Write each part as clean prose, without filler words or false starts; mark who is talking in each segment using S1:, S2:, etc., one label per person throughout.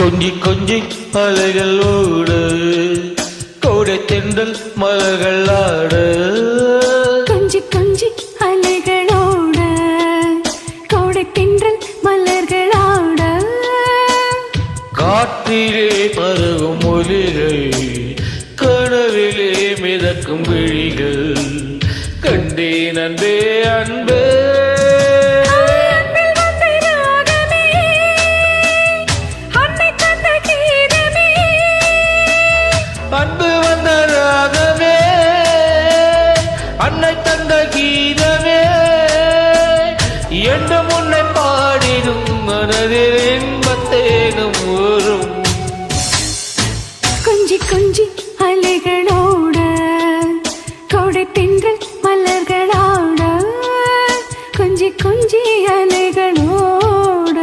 S1: கொஞ்சி கொஞ்சி அலைகள் ஓட கோடை தென்றல் மலர்கள் ஆட
S2: கொஞ்சி கொஞ்சி அலைகளோட கோடை தென்றல் மலர்கள் ஆட
S1: காற்றிலே பருகும் ஒலிகள் கனவிலே மிதக்கும் விழிகள் கண்டேன் அன்பே அன்பே அன்பு வந்த ராகமே அன்னை தந்த கீதமே என்று முன்னை பாடிடும் மனதில் இன்பத்தேனும் ஊரும்
S2: கொஞ்சி கொஞ்சி அலைகளோட கோடை தென்றல் மலர்களாட கொஞ்சி கொஞ்சி அலைகளோட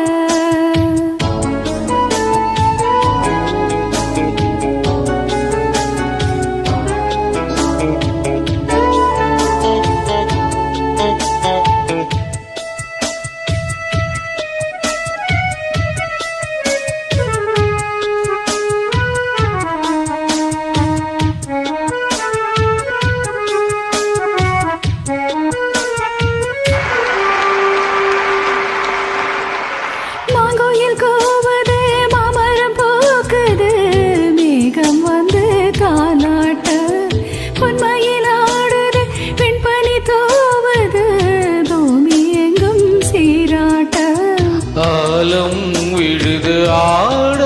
S1: ஆலம் விழுது ஆட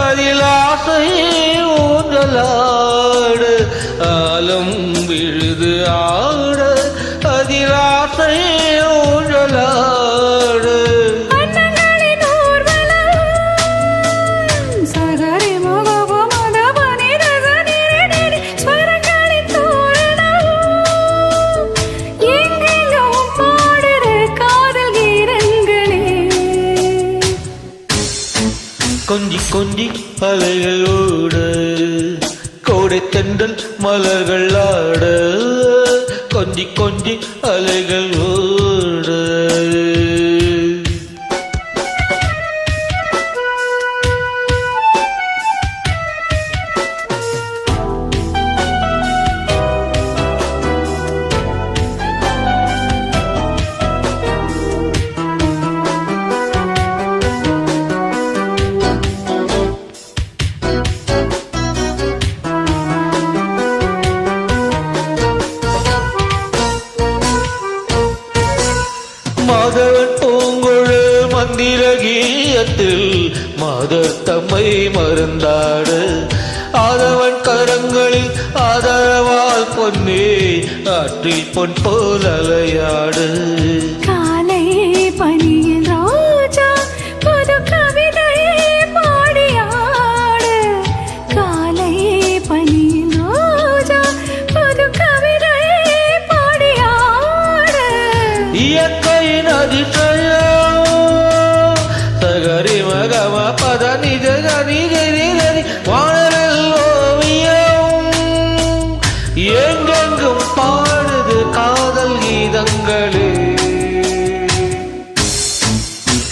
S1: அதில் ஆசையே ஊஞ்சலாடு ஆலம் விழுது ஆட அதில் ஆசையே ஊஞ்சலாடு கொஞ்சி கொஞ்சி அலைகளோட கோடை தென்றல் மலர்கள் ஆட கொஞ்சி கொஞ்சி அலைகளோட மாதவன் பூங்குழல் மந்திர கீயத்தில் மாதர் தம்மை மருந்தாடு ஆதவன் கரங்களில் ஆதரவால் பொன்னே ஆற்றில் பொன் போல் அலையாடு
S2: காலை பனியில் ரோஜா புது கவிதை பாடியாடு காலை பனியில் ரோஜா புது கவிதை பாடியாடு
S1: இயற்கையின் அதிசயம் சகரி மகம பத நிஜ நிஜரி வானரில் ஓவியம் எங்கெங்கும் பாடுது காதல் கீதங்களே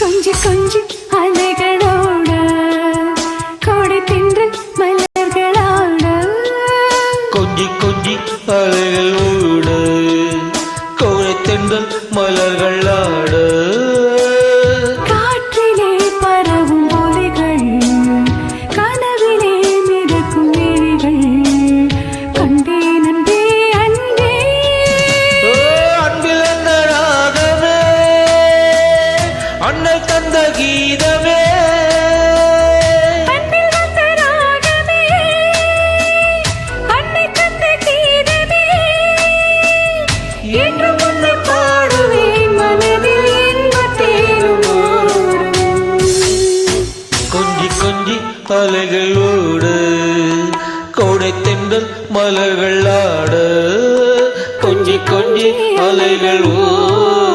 S2: கொஞ்சி கொஞ்சி அலைகளோட கோடை தென்றல் மலர்களாட
S1: கொஞ்சி கொஞ்சி அலைகள் ஓட கோடை தென்றல் மலர்கள் ஆட
S2: காற்றிலே பரவும் ஒலிகள் கனவிலே மிதக்கும் விழிகள் கண்டேன் அன்பே அன்பே
S1: அன்பில் எந்த ராகமே அன்னை தந்த கீதமே
S2: அன்பில் வந்த ராகமே அன்னை தந்த கீதமே என்று முன்னை பாடுவேன் மனதில் இன்பத்தேனும் ஊரும்.
S1: கொஞ்சி கொஞ்சி அலைகளோடு கோடை தென்றல் மலர்கள் ஆட கொஞ்சி கொஞ்சி அலைகள் ஓட